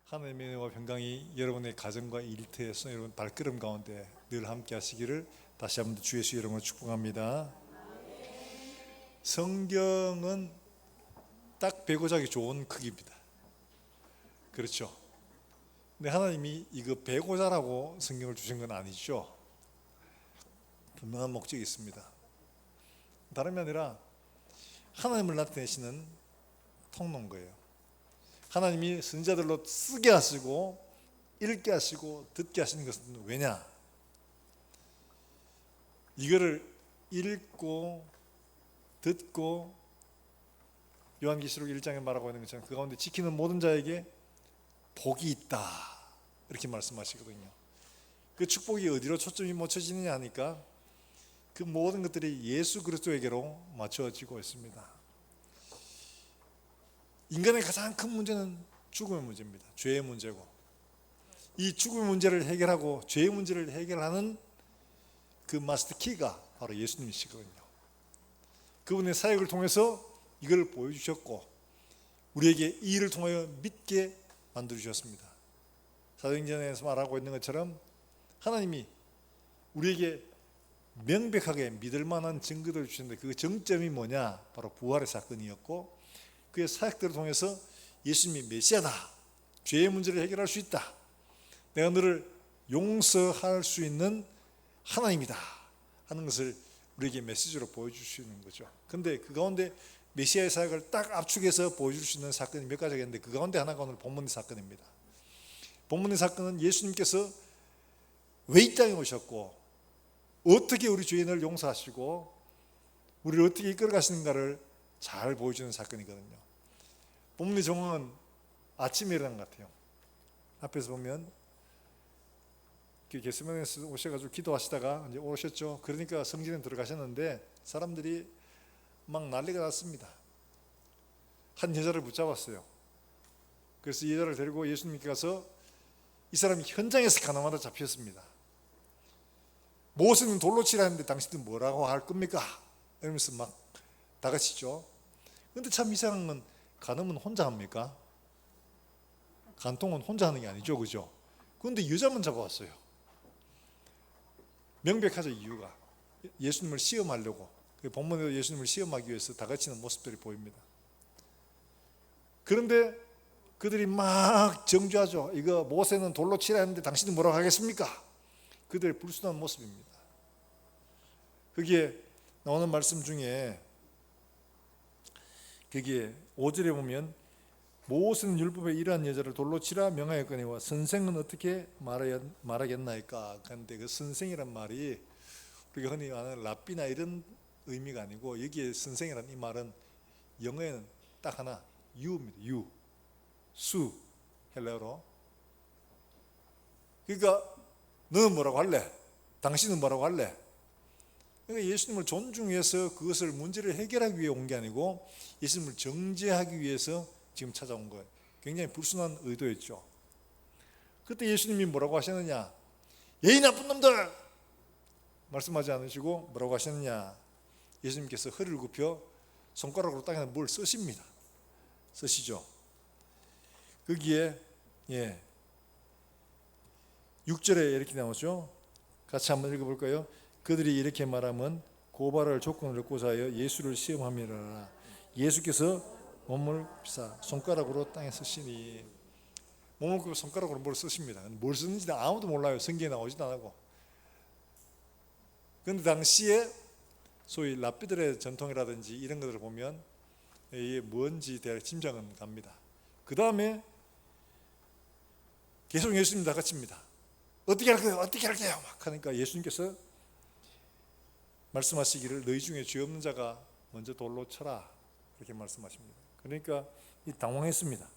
하나님의 은혜와 평강이 여러분의 가정과 일터에서 여러분 발걸음 가운데 늘 함께 하시기를 다시 한번 주 예수 이름으로 축복합니다. 성경은 딱 베고 자기 좋은 크기입니다. 그렇죠? 근데 하나님이 이거 베고 자라고 성경을 주신 건 아니죠. 분명한 목적이 있습니다. 다름이 아니라 하나님을 나타내시는 통로인 거예요. 하나님이 선지자들로 쓰게 하시고 읽게 하시고 듣게 하시는 것은 왜냐? 이거를 읽고 듣고 요한계시록 1장에 말하고 있는 것처럼 그 가운데 지키는 모든 자에게 복이 있다 이렇게 말씀하시거든요. 그 축복이 어디로 초점이 맞춰지느냐 하니까 그 모든 것들이 예수 그리스도에게로 맞춰지고 있습니다. 인간의 가장 큰 문제는 죽음의 문제입니다. 죄의 문제고, 이 죽음의 문제를 해결하고 죄의 문제를 해결하는 그 마스터 키가 바로 예수님이시거든요. 그분의 사역을 통해서 이걸 보여주셨고 우리에게 이 일을 통하여 믿게 만들어주셨습니다. 사도행전에서 말하고 있는 것처럼 하나님이 우리에게 명백하게 믿을 만한 증거들을 주셨는데 그 정점이 뭐냐? 바로 부활의 사건이었고 그의 사역들을 통해서 예수님이 메시아다, 죄의 문제를 해결할 수 있다, 내가 너를 용서할 수 있는 하나님이다 하는 것을 우리에게 메시지로 보여주시는 거죠. 그런데 그 가운데 메시아의 사역을 딱 압축해서 보여줄 수 있는 사건이 몇 가지가 있는데 그 가운데 하나가 오늘 본문의 사건입니다. 본문의 사건은 예수님께서 왜 이 땅에 오셨고 어떻게 우리 죄인을 용서하시고 우리를 어떻게 이끌어 가시는가를 잘 보여주는 사건이거든요. 본문의 정황은 아침에 일어난 것 같아요. 앞에서 보면 겟세마네에서 오셔가지고 기도하시다가 이제 오셨죠. 그러니까 성전에 들어가셨는데 사람들이 막 난리가 났습니다. 한 여자를 붙잡았어요. 그래서 이 여자를 데리고 예수님께 가서 이 사람이 현장에서 가늠하다 잡혔습니다. 모세는 돌로 치라 했는데 당신은 뭐라고 할 겁니까? 이러면서 막 다그치죠. 그런데 참 이상한 건 간음은 혼자 합니까? 간통은 혼자 하는 게 아니죠, 그죠? 그런데 여자만 잡아왔어요. 명백하죠, 이유가. 예수님을 시험하려고. 본문에도 예수님을 시험하기 위해서 다그치는 모습들이 보입니다. 그런데 그들이 막 정죄하죠. 이거 모세는 돌로 치라 했는데 당신은 뭐라고 하겠습니까? 그들의 불순한 모습입니다. 거기에 나오는 말씀 중에 거기에 5절에 보면 모세는 율법에 이러한 여자를 돌로 치라 명하였거니와 선생은 어떻게 말하겠나이까. 그런데 그 선생이란 말이 우리가 흔히 아는 랍비나 이런 의미가 아니고 여기에 선생이라는 이 말은 영어에는 딱 하나 유입니다. 유, 수, 헬라어로. 그러니까 너는 뭐라고 할래? 당신은 뭐라고 할래? 그러니까 예수님을 존중해서 그것을 문제를 해결하기 위해 온 게 아니고 예수님을 정죄하기 위해서 지금 찾아온 거예요. 굉장히 불순한 의도였죠. 그때 예수님이 뭐라고 하셨느냐? 예의 나쁜 놈들! 말씀하지 않으시고 뭐라고 하셨느냐? 예수님께서 허리를 굽혀 손가락으로 땅에 뭘 쓰십니다. 쓰시죠. 거기에 6절에 이렇게 나오죠. 같이 한번 읽어볼까요? 그들이 이렇게 말하면 고발할 조건을 얻고자 하여 예수를 시험함이라. 예수께서 몸을 굽사 손가락으로 땅에 쓰시니. 몸을 굽혀 손가락으로 뭘 쓰십니다. 뭘 쓰는지 아무도 몰라요. 성경에 나오지도 않고. 그런데 당시에 소위 랍비들의 전통이라든지 이런 것들을 보면 이게 뭔지 대략 짐작은 갑니다. 그 다음에 계속 예수님 다그칩니다. 어떻게 할 거예요? 어떻게 할 거예요? 막 하니까 예수님께서 말씀하시기를 너희 중에 죄 없는 자가 먼저 돌로 쳐라 이렇게 말씀하십니다. 그러니까 당황했습니다.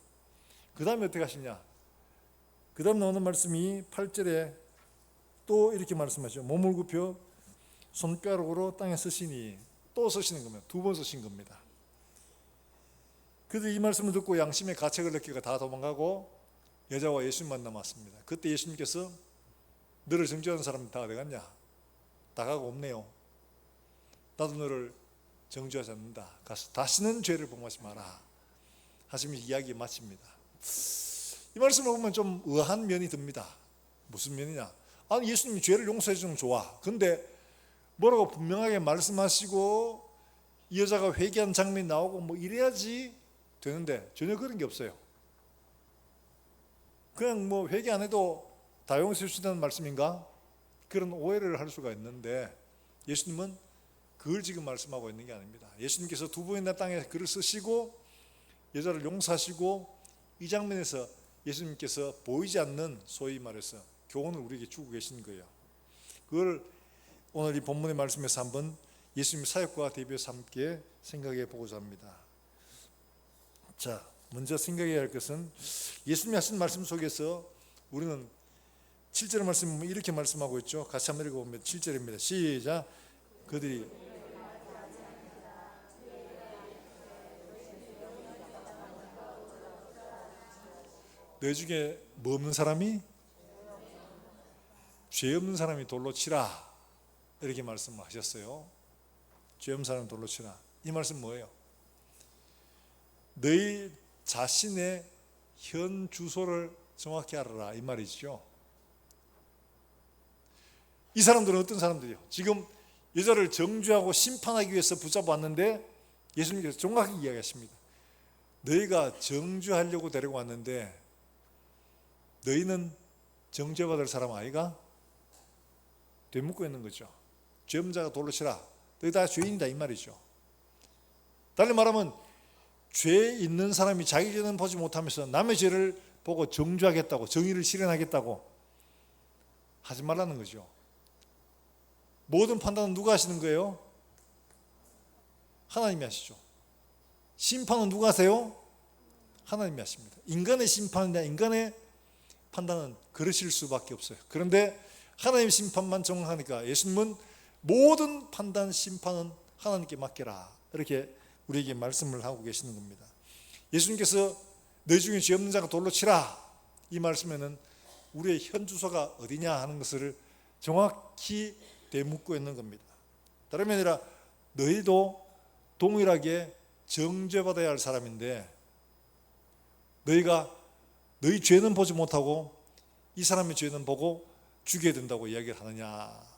그 다음에 어떻게 하시냐? 그 다음 나오는 말씀이 8절에 또 이렇게 말씀하시죠. 몸을 굽혀 손가락으로 땅에 쓰시니. 또 쓰시는 겁니다. 2번 쓰신 겁니다. 그래도 이 말씀을 듣고 양심의 가책을 느끼고 다 도망가고 여자와 예수님만 남았습니다. 그때 예수님께서 너를 정죄하는 사람은 다 어디 갔냐? 다 가고 없네요. 나도 너를 정죄하지 않는다. 가서 다시는 죄를 범하지 마라 하시면서 이야기 마칩니다. 이 말씀을 보면 좀 의아한 면이 듭니다. 무슨 면이냐? 아니, 예수님이 죄를 용서해 주는 좋아. 근데 뭐라고 분명하게 말씀하시고 이 여자가 회개한 장면이 나오고 뭐 이래야지 되는데 전혀 그런 게 없어요. 그냥 뭐 회개 안 해도 다 용서해 주신다는 말씀인가? 그런 오해를 할 수가 있는데 예수님은 그걸 지금 말씀하고 있는 게 아닙니다. 예수님께서 두 번이나 땅에 글을 쓰시고 여자를 용서하시고 이 장면에서 예수님께서 보이지 않는 소위 말해서 교훈을 우리에게 주고 계신 거예요. 그걸 오늘 이 본문의 말씀에서 한번 예수님 사역과 대비해서 함께 생각해 보고자 합니다. 자, 먼저 생각해야 할 것은 예수님이 하신 말씀 속에서 우리는 7절 말씀 보면 이렇게 말씀하고 있죠. 같이 한번 읽어보면 7절입니다. 시작. 그들이 너 중에 뭐 없는 사람이? 죄 없는 사람이 돌로 치라, 이렇게 말씀하셨어요. 죄 없는 사람 돌로 치라. 이 말씀 뭐예요? 너희 자신의 현 주소를 정확히 알아라, 이 말이죠. 이 사람들은 어떤 사람들이요? 지금 여자를 정죄하고 심판하기 위해서 붙잡았는데 예수님께서 정확히 이야기하십니다. 너희가 정죄하려고 데리고 왔는데 너희는 정죄받을 사람 아이가? 되묻고 있는 거죠. 죄 없는 자가 돌로 치라. 너희 다 죄인이다, 이 말이죠. 달리 말하면 죄 있는 사람이 자기 죄는 보지 못하면서 남의 죄를 보고 정죄하겠다고, 정의를 실현하겠다고 하지 말라는 거죠. 모든 판단은 누가 하시는 거예요? 하나님이 하시죠. 심판은 누가 하세요? 하나님이 하십니다. 인간의 심판이나 인간의 판단은 그러실 수밖에 없어요. 그런데 하나님의 심판만 정하니까 예수님은 모든 판단, 심판은 하나님께 맡겨라, 이렇게 우리에게 말씀을 하고 계시는 겁니다. 예수님께서 너희 중에 죄 없는 자가 돌로 치라, 이 말씀에는 우리의 현 주소가 어디냐 하는 것을 정확히 대묻고 있는 겁니다. 다름이 아니라 너희도 동일하게 정죄받아야 할 사람인데 너희가 너희 죄는 보지 못하고 이 사람의 죄는 보고 죽여야 된다고 이야기를 하느냐?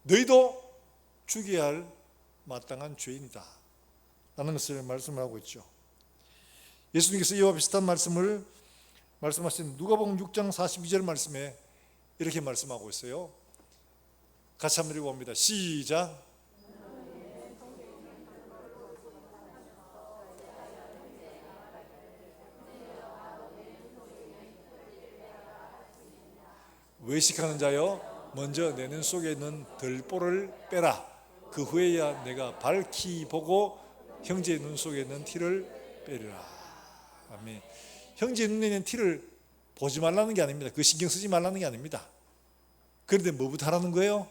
너희도 죽여야 할 마땅한 죄인이다 라는 것을 말씀하고 있죠. 예수님께서 이와 비슷한 말씀을 말씀하신 누가복음 6장 42절 말씀에 이렇게 말씀하고 있어요. 같이 한번 읽어봅니다. 시작. 외식하는 자여, 먼저 내 눈 속에 있는 들보를 빼라. 그 후에야 내가 밝히 보고 형제의 눈 속에 있는 티를 빼리라. 아멘. 형제의 눈에 있는 티를 보지 말라는 게 아닙니다. 그 신경 쓰지 말라는 게 아닙니다. 그런데 뭐부터 하라는 거예요?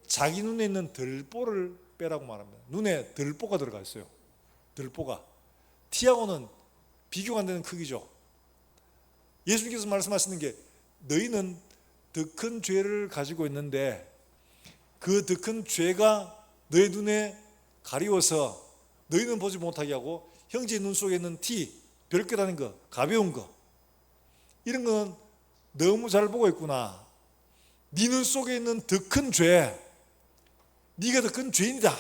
자기 눈에 있는 들보를 빼라고 말합니다. 눈에 들보가 들어가 있어요. 들보가 티하고는 비교가 안 되는 크기죠. 예수님께서 말씀하시는 게 너희는 더 큰 죄를 가지고 있는데 그 더 큰 죄가 너희 눈에 가리워서 너희는 보지 못하게 하고 형제 눈 속에 있는 티, 별끗하는 거, 가벼운 거, 이런 거는 너무 잘 보고 있구나. 네 눈 속에 있는 더 큰 죄, 네가 더 큰 죄인이다,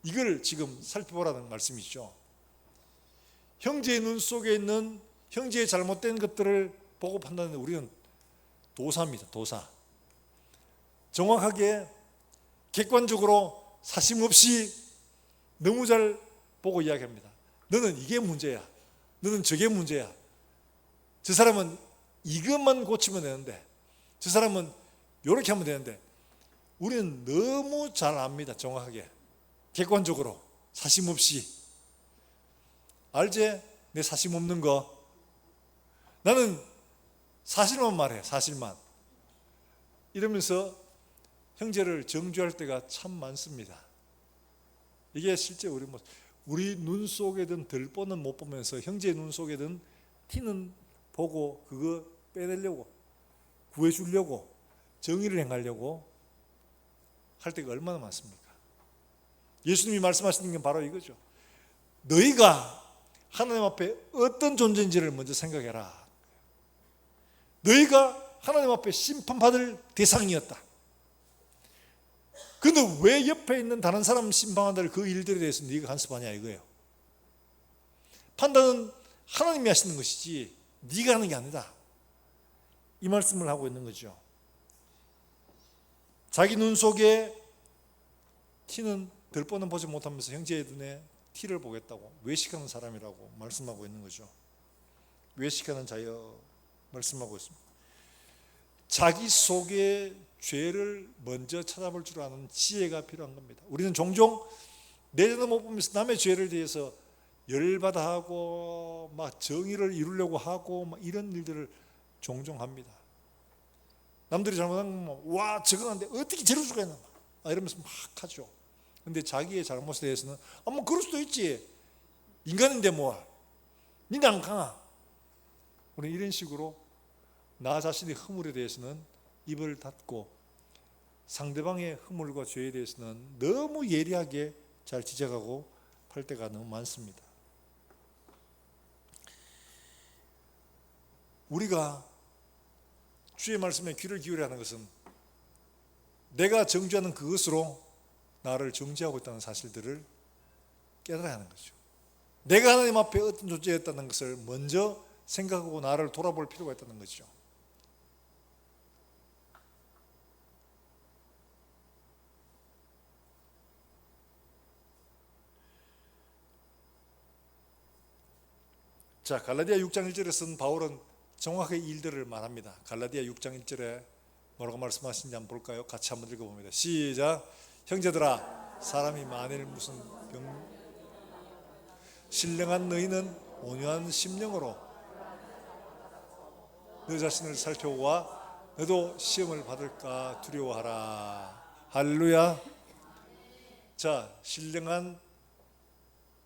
이걸 지금 살펴보라는 말씀이죠. 형제의 눈 속에 있는 형제의 잘못된 것들을 보고 판단하는 우리는 도사입니다. 도사. 정확하게 객관적으로 사심 없이 너무 잘 보고 이야기합니다. 너는 이게 문제야, 너는 저게 문제야, 저 사람은 이것만 고치면 되는데 저 사람은 이렇게 하면 되는데, 우리는 너무 잘 압니다. 정확하게 객관적으로 사심 없이. 알지? 내 사심 없는 거. 나는 사실만 말해, 사실만. 이러면서 형제를 정죄할 때가 참 많습니다. 이게 실제 우리 눈 속에 든 들보는 못 보면서 형제의 눈 속에 든 티는 보고 그거 빼내려고, 구해주려고, 정의를 행하려고 할 때가 얼마나 많습니까? 예수님이 말씀하시는 게 바로 이거죠. 너희가 하나님 앞에 어떤 존재인지를 먼저 생각해라. 너희가 하나님 앞에 심판받을 대상이었다. 그런데 왜 옆에 있는 다른 사람 심판받을 그 일들에 대해서 네가 간섭하냐 이거예요. 판단은 하나님이 하시는 것이지 네가 하는 게 아니다. 이 말씀을 하고 있는 거죠. 자기 눈 속에 티는 들 뻔은 보지 못하면서 형제의 눈에 티를 보겠다고 외식하는 사람이라고 말씀하고 있는 거죠. 외식하는 자여 말씀하고 있습니다. 자기 속에 죄를 먼저 찾아볼 줄 아는 지혜가 필요한 겁니다. 우리는 종종 내 죄도 못 보면서 남의 죄를 대해서 열받아 하고 막 정의를 이루려고 하고 막 이런 일들을 종종 합니다. 남들이 잘못한 거 와 저거한데 어떻게 저럴 수가 있나 이러면서 막 하죠. 근데 자기의 잘못에 대해서는 뭐 그럴 수도 있지. 인간인데 뭐 니는 안 강하. 우리 이런 식으로 나 자신의 허물에 대해서는 입을 닫고 상대방의 허물과 죄에 대해서는 너무 예리하게 잘 지적하고 할 때가 너무 많습니다. 우리가 주의 말씀에 귀를 기울여야 하는 것은 내가 정죄하는 그것으로 나를 정죄하고 있다는 사실들을 깨달아야 하는 거죠. 내가 하나님 앞에 어떤 존재였다는 것을 먼저 생각하고 나를 돌아볼 필요가 있다는 거죠. 자, 갈라디아 6장 1절에 쓴 바울은 정확하게 일들을 말합니다. 갈라디아 6장 1절에 뭐라고 말씀하시는지 한번 볼까요? 같이 한번 읽어봅니다. 시작. 형제들아, 사람이 만일 무슨 신령한 너희는 온유한 심령으로 너 자신을 살펴보아 너도 시험을 받을까 두려워하라. 할렐루야. 자, 신령한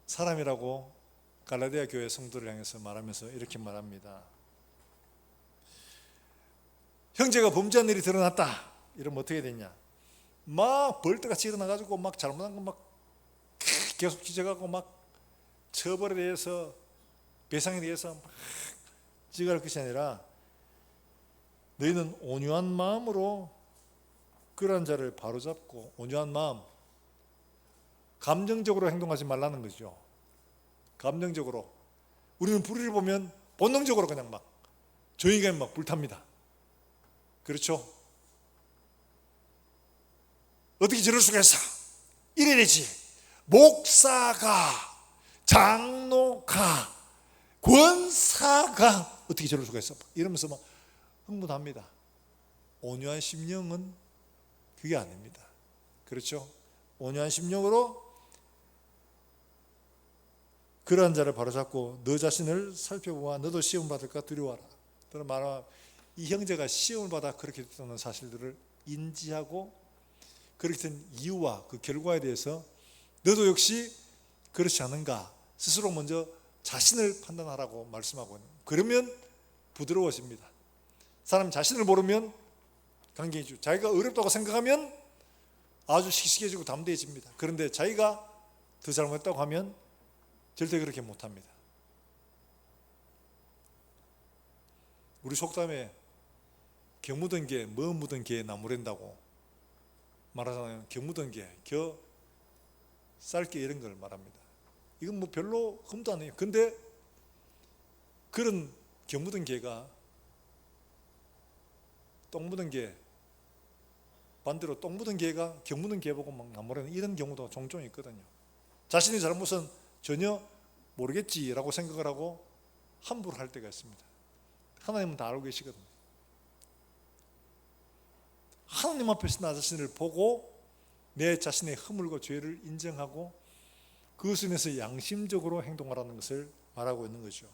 사람이라고 갈라디아 교회 성도를 향해서 말하면서 이렇게 말합니다. 형제가 범죄한 일이 드러났다. 이러면 어떻게 되냐? 막 벌떼같이 일어나가지고 막 잘못한 거 막 계속 지적하고 막 처벌에 대해서 배상에 대해서 막 지적할 것이 아니라 너희는 온유한 마음으로 그러한 자를 바로잡고 온유한 마음, 감정적으로 행동하지 말라는 거죠. 감정적으로 우리는 불의를 보면 본능적으로 그냥 막 조용히 가면 막 불탑니다. 그렇죠? 어떻게 저럴 수가 있어? 이래야 되지. 목사가, 장로가, 권사가 어떻게 저럴 수가 있어? 이러면서 막 흥분합니다. 온유한 심령은 그게 아닙니다. 그렇죠? 온유한 심령으로 그러한 자를 바로잡고 너 자신을 살펴보아 너도 시험 받을까 두려워하라. 또는 말하면 이 형제가 시험을 받아 그렇게 됐다는 사실들을 인지하고 그렇게 된 이유와 그 결과에 대해서 너도 역시 그렇지 않은가 스스로 먼저 자신을 판단하라고 말씀하고 있는 거예요. 그러면 부드러워집니다. 사람 자신을 모르면 강경해지고 자기가 어렵다고 생각하면 아주 씩씩해지고 담대해집니다. 그런데 자기가 더 잘못했다고 하면 절대 그렇게 못합니다. 우리 속담에 겨 묻은 게 뭐 묻은 게 나무랜다고 말하잖아요. 겨 묻은 게 겨 쌀게 이런 걸 말합니다. 이건 뭐 별로 흠도 안 해요. 근데 그런 겨 묻은 게가 똥 묻은 게 반대로 똥 묻은 게가 겨 묻은 게 보고 막 나무라는 이런 경우도 종종 있거든요. 자신의 잘못은 전혀 모르겠지라고 생각을 하고 함부로 할 때가 있습니다. 하나님은 다 알고 계시거든요. 하나님 앞에서 나 자신을 보고 내 자신의 허물과 죄를 인정하고 그것을 인해서 양심적으로 행동하라는 것을 말하고 있는 거죠.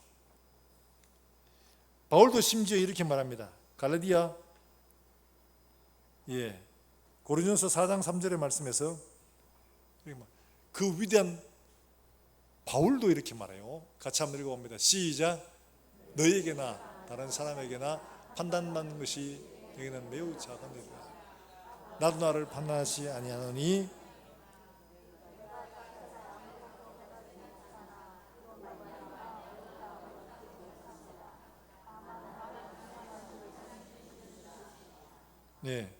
바울도 심지어 이렇게 말합니다. 갈라디아 고린도서 4장 3절의 말씀에서 그 위대한 바울도 이렇게 말해요. 같이 한번 읽어봅니다. 시작. 너희에게나 다른 사람에게나 판단받는 것이 너희는 매우 작은 일이라. 나도 나를 판단하지 아니하노니 예,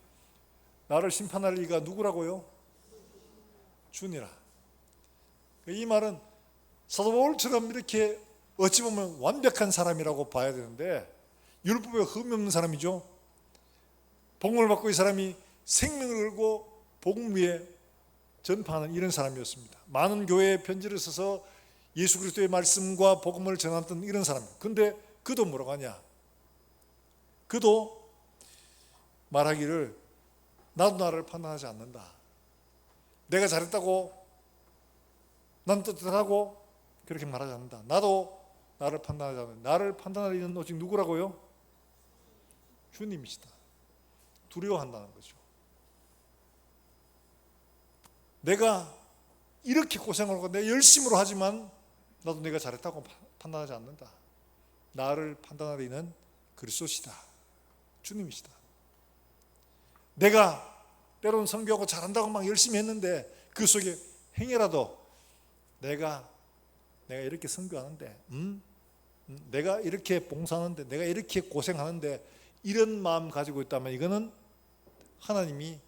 나를 심판할 이가 누구라고요? 주니라. 이 말은 사도 바울처럼 이렇게 어찌 보면 완벽한 사람이라고 봐야 되는데 율법에 흠이 없는 사람이죠. 복음을 받고 이 사람이 생명을 걸고 복음 위에 전파하는 이런 사람이었습니다. 많은 교회에 편지를 써서 예수 그리스도의 말씀과 복음을 전했던 이런 사람입니다. 근데 그도 뭐라고 하냐? 그도 말하기를 나도 나를 판단하지 않는다. 내가 잘했다고 난 떳떳하고 그렇게 말하지 않는다. 나도 나를 판단하지 않는다. 나를 판단할 이는 오직 누구라고요? 주님이시다. 두려워한다는 거죠. 내가 이렇게 고생을 하고 내 열심으로 하지만 나도 내가 잘했다고 판단하지 않는다. 나를 판단할 이는 그리스도시다. 주님이시다. 내가 때로는 선교하고 잘한다고 막 열심히 했는데 그 속에 행여라도 내가 이렇게 선교하는데 내가 이렇게 봉사하는데 내가 이렇게 고생하는데 이런 마음 가지고 있다면 이거는 하나님이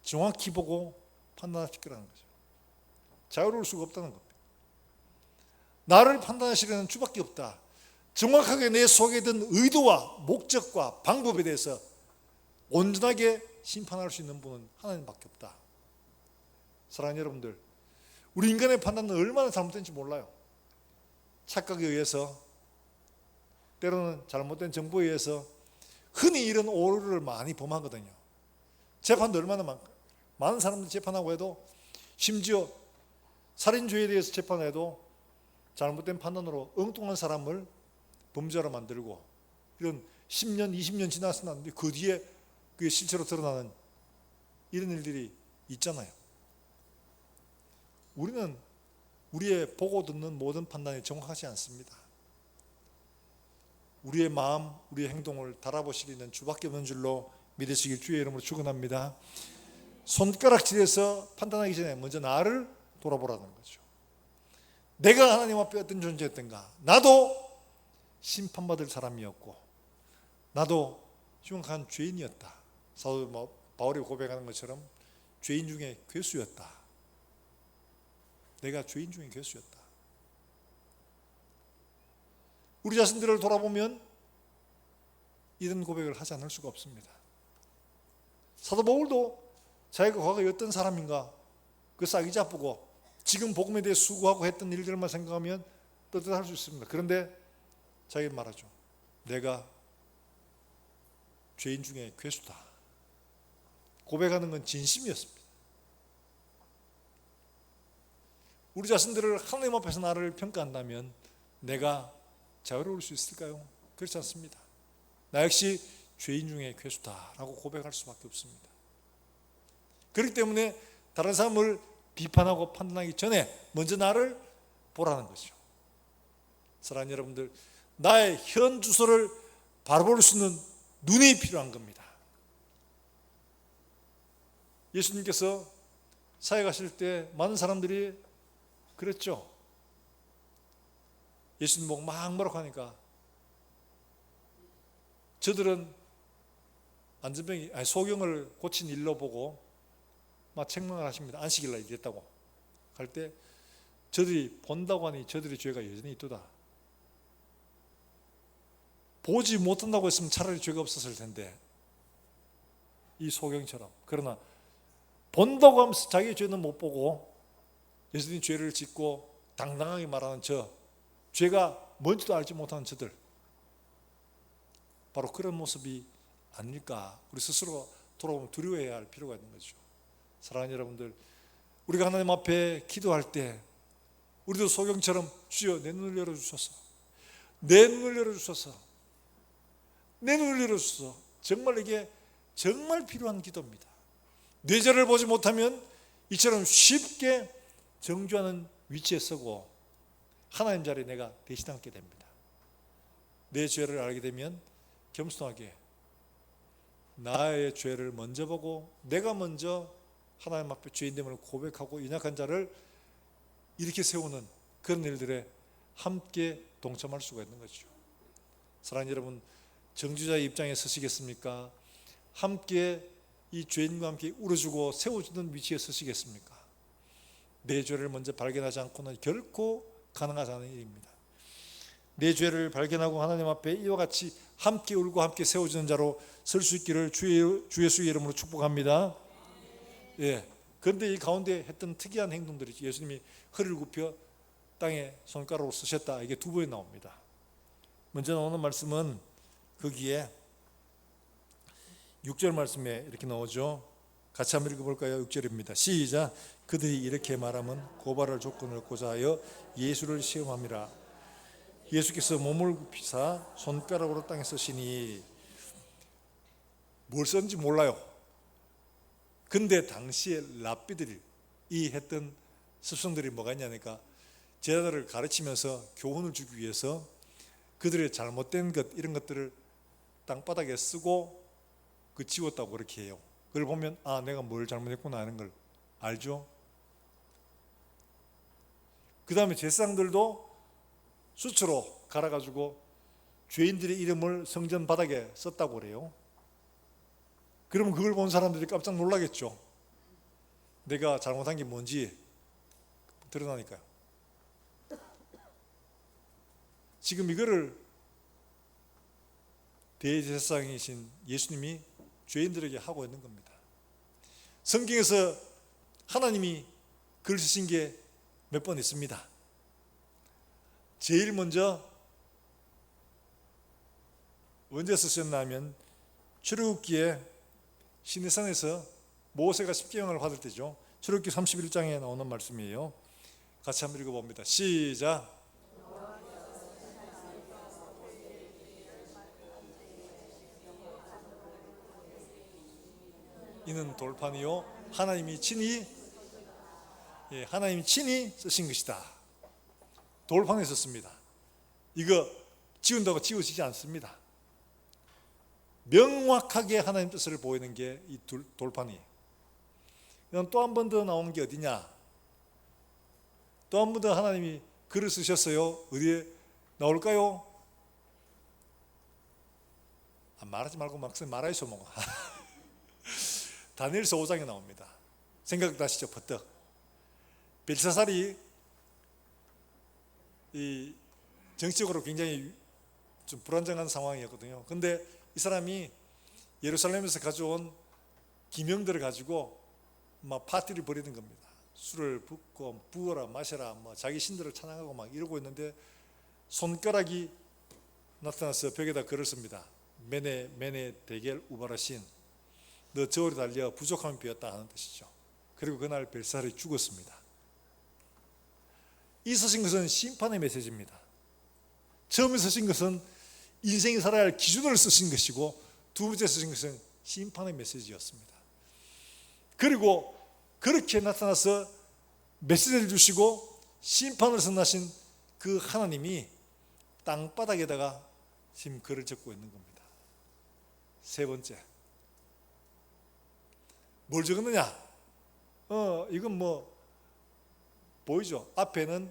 정확히 보고 판단하실 거라는 거죠. 자유로울 수가 없다는 겁니다. 나를 판단하시려는 주밖에 없다. 정확하게 내 속에 든 의도와 목적과 방법에 대해서 온전하게 심판할 수 있는 분은 하나님밖에 없다. 사랑하는 여러분들, 우리 인간의 판단은 얼마나 잘못된지 몰라요. 착각에 의해서, 때로는 잘못된 정보에 의해서 흔히 이런 오류를 많이 범하거든요. 재판도 얼마나 많은 사람들 재판하고 해도, 심지어 살인죄에 대해서 재판해도 잘못된 판단으로 엉뚱한 사람을 범죄자로 만들고, 이런 10년, 20년 지나서 났는데 그 뒤에 그게 실체로 드러나는 이런 일들이 있잖아요. 우리는 우리의 보고 듣는 모든 판단이 정확하지 않습니다. 우리의 마음, 우리의 행동을 달아보시기는 주밖에 없는 줄로 믿으시길 주의 이름으로 축원합니다. 손가락질해서 판단하기 전에 먼저 나를 돌아보라는 거죠. 내가 하나님 앞에 어떤 존재였던가? 나도 심판받을 사람이었고 나도 흉악한 죄인이었다. 사도 바울이 고백하는 것처럼 죄인 중에 괴수였다. 내가 죄인 중에 괴수였다. 우리 자신들을 돌아보면 이런 고백을 하지 않을 수가 없습니다. 사도 바울도 자기가 과거에 어떤 사람인가 그 싹이 자쁘고 지금 복음에 대해 수고하고 했던 일들만 생각하면 떳떳할 수 있습니다. 그런데 자기는 말하죠. 내가 죄인 중에 괴수다. 고백하는 건 진심이었습니다. 우리 자신들을 하나님 앞에서 나를 평가한다면 내가 자유로울 수 있을까요? 그렇지 않습니다. 나 역시 죄인 중에 괴수다라고 고백할 수밖에 없습니다. 그렇기 때문에 다른 사람을 비판하고 판단하기 전에 먼저 나를 보라는 거죠. 사랑하는 여러분들, 나의 현 주소를 바라볼 수 있는 눈이 필요한 겁니다. 예수님께서 사회 가실 때 많은 사람들이 그랬죠. 예수님 보고 막 뭐라고 하니까 저들은 소경을 고친 일로 보고 막 책망을 하십니다. 안식일날 이랬다고 할 때 저들이 본다고 하니 저들의 죄가 여전히 있도다. 보지 못한다고 했으면 차라리 죄가 없었을 텐데 이 소경처럼. 그러나 본다고 하면서 자기의 죄는 못 보고 예수님 죄를 짓고 당당하게 말하는 죄가 뭔지도 알지 못하는 저들, 바로 그런 모습이 아닐까. 우리 스스로 돌아보면 두려워해야 할 필요가 있는 거죠. 사랑하는 여러분들, 우리가 하나님 앞에 기도할 때 우리도 소경처럼 주여 내 눈을 열어주소서, 내 눈을 열어주소서, 내 눈을 열어주소서. 정말 이게 정말 필요한 기도입니다. 내 죄를 보지 못하면 이처럼 쉽게 정죄하는 위치에 서고 하나님 자리에 내가 대신 앉게 됩니다. 내 죄를 알게 되면 겸손하게 나의 죄를 먼저 보고 내가 먼저 하나님 앞에 죄인됨을 고백하고 연약한 자를 이렇게 세우는 그런 일들에 함께 동참할 수가 있는 거죠. 사랑하는 여러분, 정죄자의 입장에 서시겠습니까? 함께 이 죄인과 함께 울어주고 세워주는 위치에 서시겠습니까? 내 죄를 먼저 발견하지 않고는 결코 가능하지 않은 일입니다. 내 죄를 발견하고 하나님 앞에 이와 같이 함께 울고 함께 세워주는 자로 설 수 있기를 주 예수의 이름으로 축복합니다. 예. 그런데 이 가운데 했던 특이한 행동들이 예수님이 허리를 굽혀 땅에 손가락으로 쓰셨다. 이게 두 번이 나옵니다. 먼저 나오는 말씀은 거기에 6절 말씀에 이렇게 나오죠. 같이 한번 읽어볼까요? 6절입니다. 시작. 그들이 이렇게 말하면 고발할 조건을 얻고자 하여 예수를 시험함이라. 예수께서 몸을 굽히사 손가락으로 땅에 쓰시니 뭘 썼는지 몰라요. 근데 당시에 랍비들이 이 했던 습성들이 뭐가 있냐니까 제자들을 가르치면서 교훈을 주기 위해서 그들의 잘못된 것 이런 것들을 땅바닥에 쓰고 그 지웠다고 그렇게 해요. 그걸 보면 아 내가 뭘 잘못했구나 하는 걸 알죠. 그 다음에 제사장들도 수초로 갈아가지고 죄인들의 이름을 성전 바닥에 썼다고 그래요. 그러면 그걸 본 사람들이 깜짝 놀라겠죠. 내가 잘못한 게 뭔지 드러나니까요. 지금 이거를 대제사장이신 예수님이 죄인들에게 하고 있는 겁니다. 성경에서 하나님이 글 쓰신 게 몇 번 있습니다. 제일 먼저 언제 쓰셨나 하면 출애굽기에 시내산에서 모세가 십계명을 받을 때죠. 출애굽기 31장에 나오는 말씀이에요. 같이 한번 읽어봅니다. 시작. 이는 돌판이요 하나님이 친히 쓰신 것이다. 돌판에 썼습니다. 이거 지운다고 지워지지 않습니다. 명확하게 하나님 뜻을 보이는 게 이 돌판이에요. 또 한 번 더 나온 게 어디냐? 또 한 번 더 하나님이 글을 쓰셨어요. 어디에 나올까요? 말하지 말고 막 말하이소 뭐. 다니엘서 5장에 나옵니다. 생각나시죠? 버떡. 벨사살이 이 정치적으로 굉장히 좀 불안정한 상황이었거든요. 근데 이 사람이 예루살렘에서 가져온 기명들을 가지고 막 파티를 벌이는 겁니다. 술을 붓고 부어라 마셔라 뭐 자기 신들을 찬양하고 막 이러고 있는데 손가락이 나타나서 벽에다 글을 씁니다. 메네 데겔 우바라신, 너 저울에 달려 부족함이 비었다 하는 뜻이죠. 그리고 그날 벨사살이 죽었습니다. 이 쓰신 것은 심판의 메시지입니다. 처음에 쓰신 것은 인생이 살아야 할 기준을 쓰신 것이고 두 번째 쓰신 것은 심판의 메시지였습니다. 그리고 그렇게 나타나서 메시지를 주시고 심판을 선하신 그 하나님이 땅바닥에다가 지금 글을 적고 있는 겁니다. 세 번째, 뭘 적었느냐? 이건 뭐 보이죠? 앞에는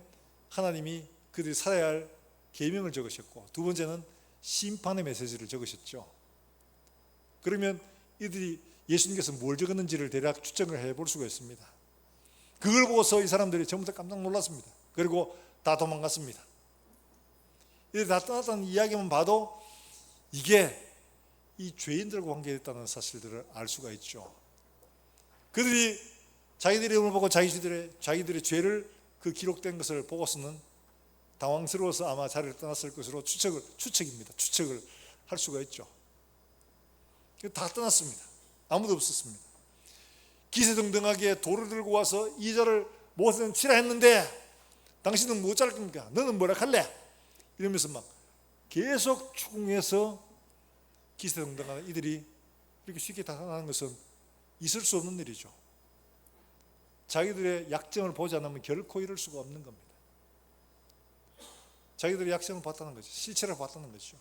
하나님이 그들이 살아야 할 계명을 적으셨고 두 번째는 심판의 메시지를 적으셨죠. 그러면 이들이 예수님께서 뭘 적었는지를 대략 추정을 해볼 수가 있습니다. 그걸 보고서 이 사람들이 전부 다 깜짝 놀랐습니다. 그리고 다 도망갔습니다. 이들이 다 떠났다는 이야기만 봐도 이게 이 죄인들과 관계됐다는 사실들을 알 수가 있죠. 그들이 자기들의 이름을 보고 자기들의 죄를 그 기록된 것을 보고서는 당황스러워서 아마 자리를 떠났을 것으로 추측입니다. 추측을 할 수가 있죠. 다 떠났습니다. 아무도 없었습니다. 기세등등하게 돌을 들고 와서 이 자를 모세는 치라 했는데 당신은 뭐 짤 겁니까? 너는 뭐라 할래? 이러면서 막 계속 추궁해서 기세등등하는 이들이 이렇게 쉽게 다 떠나는 것은 있을 수 없는 일이죠. 자기들의 약점을 보지 않으면 결코 이룰 수가 없는 겁니다. 자기들의 약점을 봤다는 거죠. 실체를 봤다는 거죠.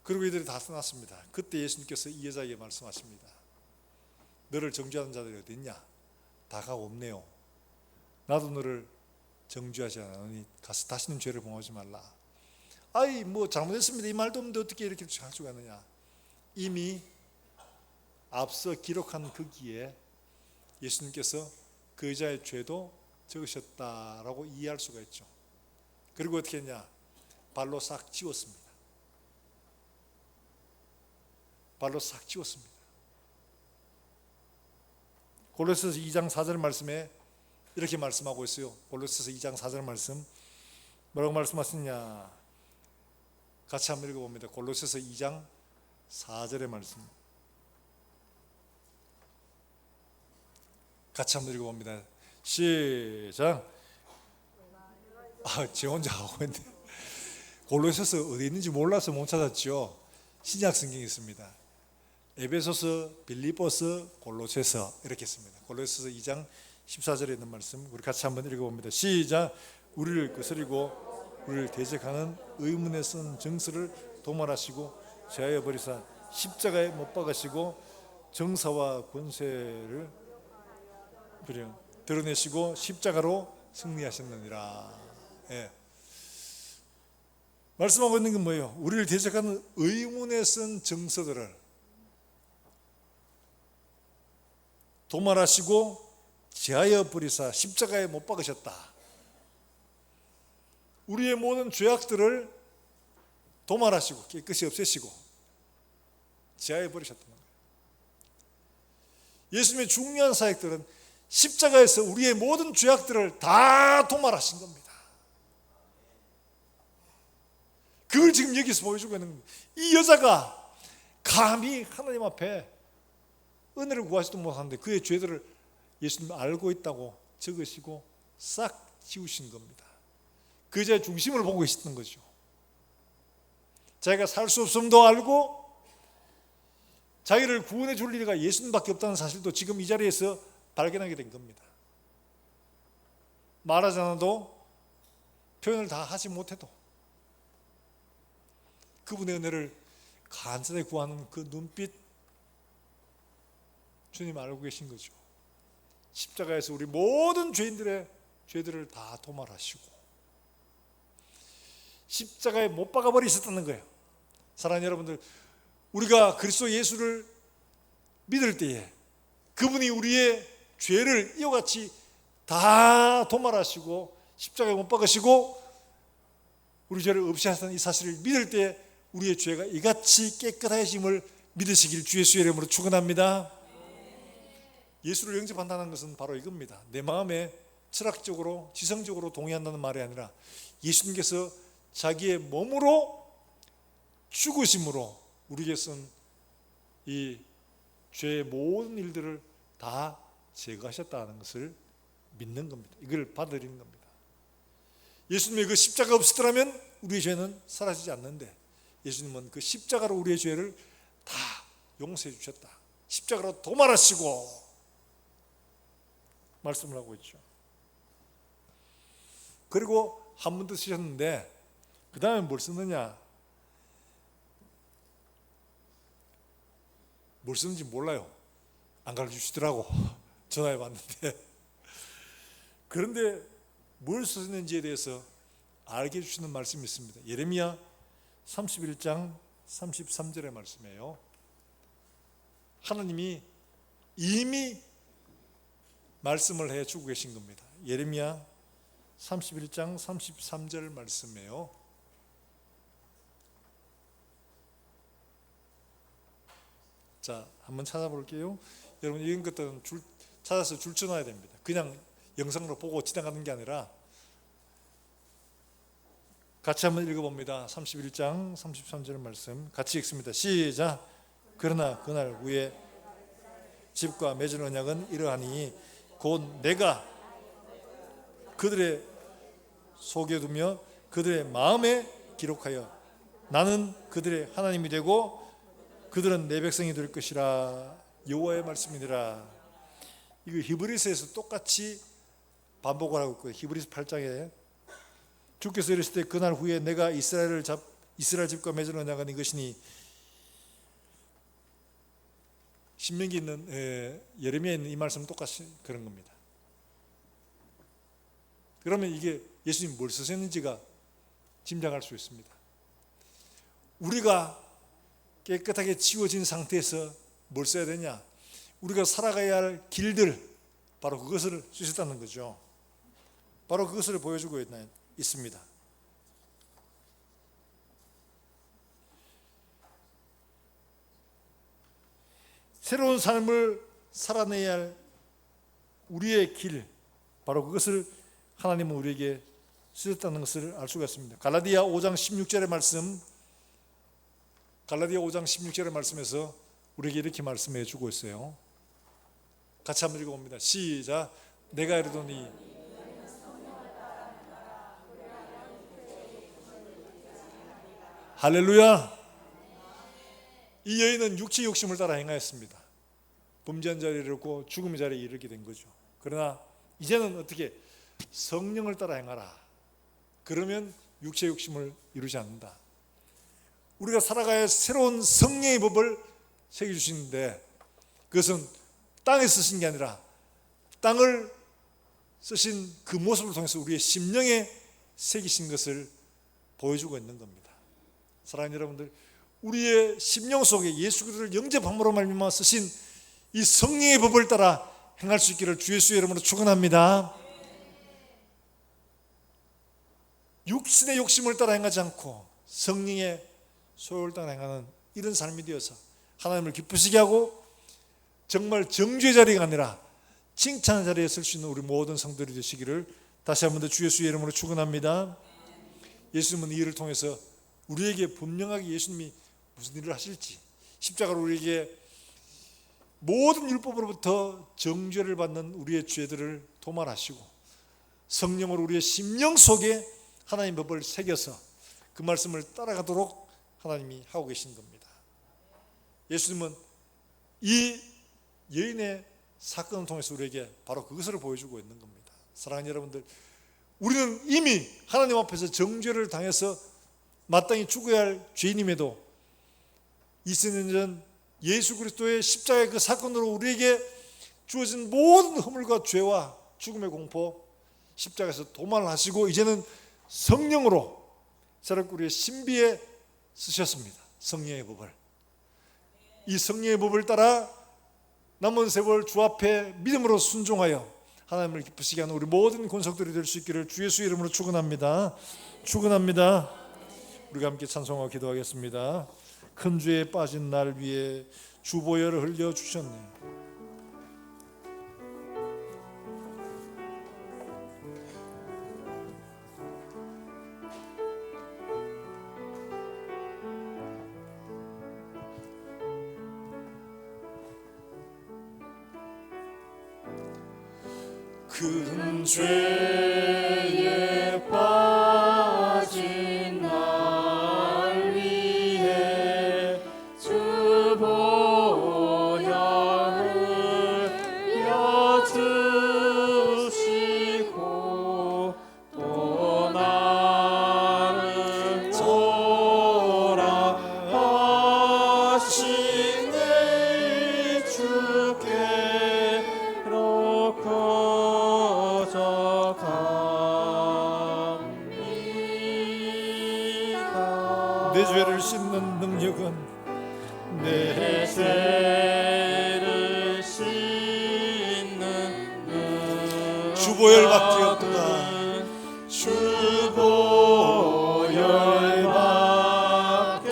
그리고 이들이 다 떠났습니다. 그때 예수님께서 이 여자에게 말씀하십니다. 너를 정죄하는 자들이 어디 있냐? 다가 없네요. 나도 너를 정죄하지 않으니 가서 다시는 죄를 범하지 말라. 아이 뭐 잘못했습니다 이 말도 없는데 어떻게 이렇게 할 수가 있느냐. 이미 앞서 기록한 거기에 예수님께서 그 여자의 죄도 적으셨다라고 이해할 수가 있죠. 그리고 어떻게 했냐, 발로 싹 지웠습니다. 발로 싹 지웠습니다. 골로새서 2장 4절 말씀에 이렇게 말씀하고 있어요. 골로새서 2장 4절 말씀 뭐라고 말씀하시냐, 같이 한번 읽어봅니다. 골로새서 2장 4절의 말씀 같이 한번 읽어봅니다. 시작. 제 혼자 하고 있는데 골로새서 어디 있는지 몰라서 못 찾았죠. 신약 성경에 있습니다. 에베소서, 빌립보서, 골로새서 이렇게 있습니다. 골로새서 2장 14절에 있는 말씀 우리 같이 한번 읽어봅니다. 시작. 우리를 거스리고 우리를 대적하는 의문에 쓴 정서를 도말하시고 제하여 버리사 십자가에 못 박으시고 정사와 권세를 드러내시고 십자가로 승리하셨느니라. 예. 말씀하고 있는 건 뭐예요? 우리를 대적하는 의문에 쓴 정서들을 도말하시고 제하여 버리사 십자가에 못 박으셨다. 우리의 모든 죄악들을 도말하시고 깨끗이 없애시고 제하여 버리셨다는 거예요. 예수님의 중요한 사역들은 십자가에서 우리의 모든 죄악들을 다 도말하신 겁니다. 그걸 지금 여기서 보여주고 있는 겁니다. 이 여자가 감히 하나님 앞에 은혜를 구하지도 못하는데 그의 죄들을 예수님이 알고 있다고 적으시고 싹 지우신 겁니다. 그 여자의 중심을 보고 계셨던 거죠. 자기가 살 수 없음도 알고 자기를 구원해 줄 리가 예수님밖에 없다는 사실도 지금 이 자리에서 발견하게 된 겁니다. 말하지 않아도 표현을 다 하지 못해도 그분의 은혜를 간절히 구하는 그 눈빛, 주님 알고 계신 거죠. 십자가에서 우리 모든 죄인들의 죄들을 다 도말하시고 십자가에 못 박아 버리셨다는 거예요. 사랑하는 여러분들, 우리가 그리스도 예수를 믿을 때에 그분이 우리의 죄를 이와 같이 다 도말하시고 십자가에 못 박으시고 우리 죄를 없이 하셨다는 이 사실을 믿을 때 우리의 죄가 이같이 깨끗하심을 믿으시길 주 예수의 이름으로 축원합니다. 예수를 영접한다는 것은 바로 이겁니다. 내 마음에 철학적으로 지성적으로 동의한다는 말이 아니라 예수님께서 자기의 몸으로 죽으심으로 우리에게선 이 죄의 모든 일들을 다 제거하셨다는 것을 믿는 겁니다. 이걸 받아들이는 겁니다. 예수님의 그 십자가 없었더라면 우리의 죄는 사라지지 않는데 예수님은 그 십자가로 우리의 죄를 다 용서해 주셨다. 십자가로 도말하시고 말씀을 하고 있죠. 그리고 한 번 더 쓰셨는데 그 다음에 뭘 쓰느냐, 뭘 쓰는지 몰라요. 안 가르쳐주시더라고. 전화해 봤는데. 그런데 뭘 쓰는지에 대해서 알게 해주시는 말씀이 있습니다. 예레미야 31장 33절의 말씀이에요. 하나님이 이미 말씀을 해주고 계신 겁니다. 예레미야 31장 33절 말씀이에요. 자, 한번 찾아볼게요. 여러분 이런 것들은 찾아서 줄 쳐놔야 됩니다. 그냥 영상으로 보고 지나가는 게 아니라 같이 한번 읽어봅니다. 31장 33절 말씀 같이 읽습니다. 시작. 그러나 그날 후에 집과 맺은 언약은 이러하니 곧 내가 그들의 속에 두며 그들의 마음에 기록하여 나는 그들의 하나님이 되고 그들은 내 백성이 될 것이라. 여호와의 말씀이니라. 이거 히브리서에서 똑같이 반복을 하고 있고요. 히브리서 8장에 주께서 이르실 때 그날 후에 내가 이스라엘 집과 맺은 언약은 이것이니, 신명기 있는 예레미야에 있는 이 말씀은 똑같이 그런 겁니다. 그러면 이게 예수님이 뭘 쓰셨는지가 짐작할 수 있습니다. 우리가 깨끗하게 지워진 상태에서 뭘 써야 되냐? 우리가 살아가야 할 길들, 바로 그것을 쓰셨다는 거죠. 바로 그것을 보여주고 있습니다. 새로운 삶을 살아내야 할 우리의 길, 바로 그것을 하나님은 우리에게 쓰셨다는 것을 알 수가 있습니다. 갈라디아 5장 16절의 말씀, 갈라디아 5장 16절의 말씀에서 우리에게 이렇게 말씀해 주고 있어요. 같이 한번 읽어봅니다. 시작. 내가 이르노니 할렐루야. 이 여인은 육체의 욕심을 따라 행하였습니다. 범죄한 자리에 이르고 죽음의 자리에 이르게 된 거죠. 그러나 이제는 어떻게? 성령을 따라 행하라. 그러면 육체의 욕심을 이루지 않는다. 우리가 살아가야 새로운 성령의 법을 새겨주시는데, 그것은 땅에 쓰신 게 아니라 땅을 쓰신 그 모습을 통해서 우리의 심령에 새기신 것을 보여주고 있는 겁니다. 사랑하는 여러분들, 우리의 심령 속에 예수 그리스도를 영접함으로 말미암아 쓰신 이 성령의 법을 따라 행할 수 있기를 주 예수의 이름으로 축원합니다. 육신의 욕심을 따라 행하지 않고 성령의 소욕을 따라 행하는 이런 삶이 되어서 하나님을 기쁘시게 하고 정말 정죄의 자리가 아니라 칭찬의 자리에 설 수 있는 우리 모든 성도들이 되시기를 다시 한 번 더 주 예수의 이름으로 축원합니다. 예수님은 이 일을 통해서 우리에게 분명하게 예수님이 무슨 일을 하실지, 십자가로 우리에게 모든 율법으로부터 정죄를 받는 우리의 죄들을 도말하시고 성령으로 우리의 심령 속에 하나님의 법을 새겨서 그 말씀을 따라가도록 하나님이 하고 계신 겁니다. 예수님은 이 여인의 사건을 통해서 우리에게 바로 그것을 보여주고 있는 겁니다. 사랑하는 여러분들, 우리는 이미 하나님 앞에서 정죄를 당해서 마땅히 죽어야 할 죄인임에도 2000년 전 예수 그리스도의 십자가의 그 사건으로 우리에게 주어진 모든 허물과 죄와 죽음의 공포, 십자가에서 도말하시고 이제는 성령으로 새롭게 우리의 신비에 쓰셨습니다. 성령의 법을. 이 성령의 법을 따라 남은 세월 주 앞에 믿음으로 순종하여 하나님을 기쁘시게 하는 우리 모든 권속들이 될 수 있기를 주 예수의 이름으로 축원합니다. 축원합니다. 우리가 함께 찬송하고 기도하겠습니다. 큰 죄에 빠진 날 위해 주보혈을 흘려 주셨네. 큰 죄에 빠진 날 위해 주보혈을 흘려주시고 또 나를 돌아가시네. 주께로 내 죄를 씻는 능력은 내 죄를 씻는 능력은 주보혈밖에 없다. 주보혈밖에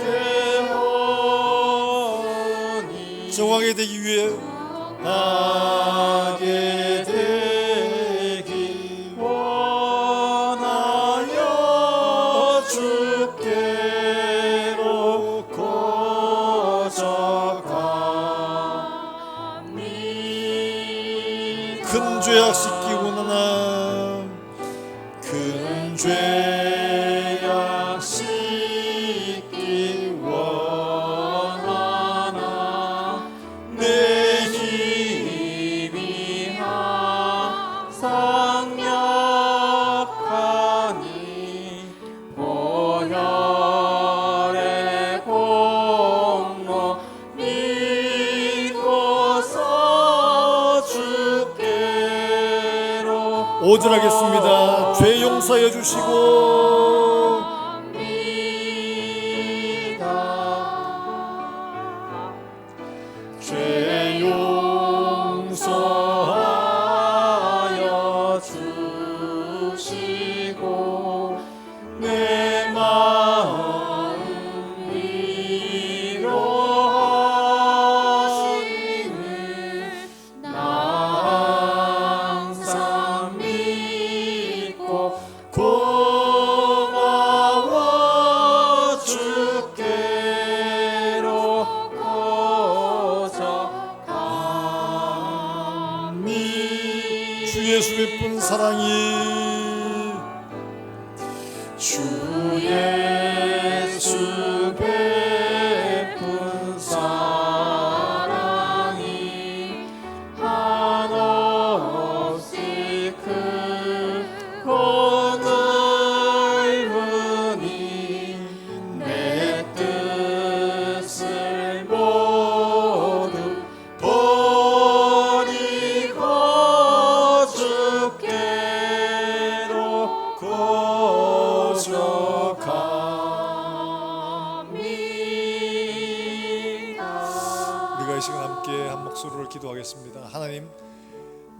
없니. 정하게 되기 위해 하게 되기 원하여 주께로 거저가니. 큰 죄악 씻기 원하나 큰 죄악 씻기 원하나 내 힘이 항상 약하니 보혈의 공로 믿고서 주께로 오전하겠습니다. 죄 용서해 주시고 믿어 예수 베푼 사랑이 한없이 크고 넓으니 내 뜻을 모두 버리고 주께로 고적합니다. 우리가 이 시간 함께 한 목소리로 기도하겠습니다. 하나님,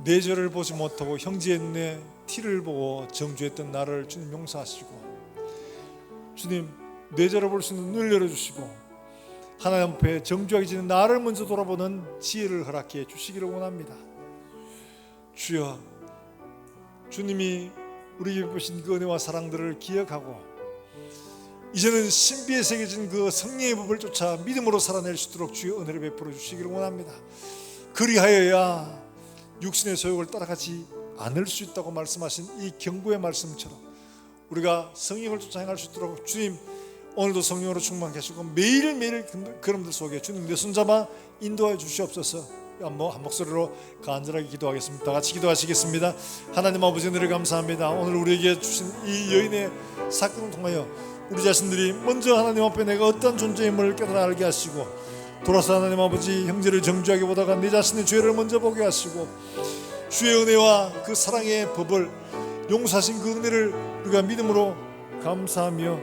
내 죄를 보지 못하고 형제의 눈에 티를 보고 정죄했던 나를 주님 용서하시고, 주님 내 죄를 볼 수 있는 눈을 열어주시고, 하나님 앞에 정죄하기 전에 나를 먼저 돌아보는 지혜를 허락해 주시기를 원합니다. 주여, 주님이 우리에게 베푸신 그 은혜와 사랑들을 기억하고 이제는 신비에 새겨진 그 성령의 법을 쫓아 믿음으로 살아낼 수 있도록 주의 은혜를 베풀어 주시기를 원합니다. 그리하여야 육신의 소욕을 따라가지 않을 수 있다고 말씀하신 이 경고의 말씀처럼 우리가 성령을 쫓아 행할 수 있도록 주님 오늘도 성령으로 충만케 하시고 매일매일 그름들 속에 주님 내 손잡아 인도하여 주시옵소서. 한 목소리로 간절하게 기도하겠습니다. 다 같이 기도하시겠습니다. 하나님 아버지, 은혜를 감사합니다. 오늘 우리에게 주신 이 여인의 사건을 통하여 우리 자신들이 먼저 하나님 앞에 내가 어떤 존재임을 깨달아 알게 하시고, 돌아서 하나님 아버지 형제를 정죄하게 보다가 내 자신의 죄를 먼저 보게 하시고, 주의 은혜와 그 사랑의 법을 용서하신 그 은혜를 우리가 믿음으로 감사하며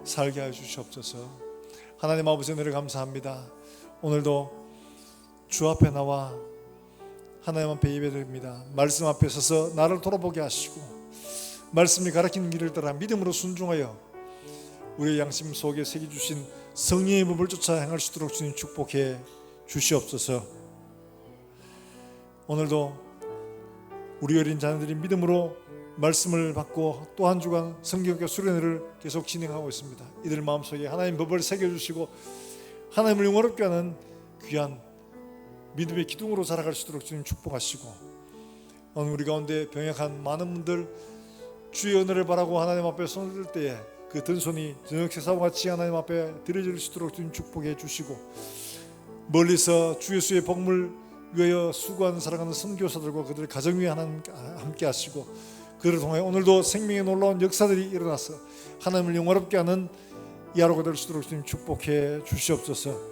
살게 하여 주시옵소서. 하나님 아버지, 은혜를 감사합니다. 오늘도 주 앞에 나와 하나님 앞에 예배드립니다. 말씀 앞에 서서 나를 돌아보게 하시고 말씀이 가르치는 길을 따라 믿음으로 순종하여 우리의 양심 속에 새겨주신 성령의 법을 쫓아 행할 수 있도록 주님 축복해 주시옵소서. 오늘도 우리 어린 자녀들이 믿음으로 말씀을 받고 또 한 주간 성경교 수련회를 계속 진행하고 있습니다. 이들 마음속에 하나님 법을 새겨주시고 하나님을 영원롭게 하는 귀한 믿음의 기둥으로 자라갈 수 있도록 주님 축복하시고, 오늘 우리 가운데 병약한 많은 분들 주의 은혜를 바라고 하나님 앞에 손을 들 때에 그 든손이 저녁 식사와 같이 하나님 앞에 드려질 수 있도록 주님 축복해 주시고, 멀리서 주 예수의 복음을 위하여 수고하는 살아가는 선교사들과 그들의 가정 위에 하나님 함께 하시고, 그들을 통해 오늘도 생명의 놀라운 역사들이 일어나서 하나님을 영화롭게 하는 야로가 될 수 있도록 주님 축복해 주시옵소서.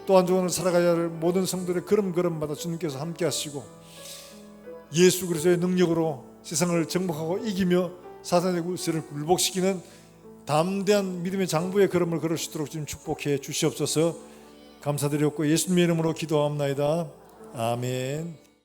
또한 오늘 살아가야 할 모든 성도들의 걸음걸음마다 주님께서 함께 하시고 예수 그리스도의 능력으로 세상을 정복하고 이기며 사탄의 구세를 굴복시키는 담대한 믿음의 장부의 걸음을 걸을 수 있도록 주님 축복해 주시옵소서. 감사드렸고 예수님의 이름으로 기도합나이다. 아멘.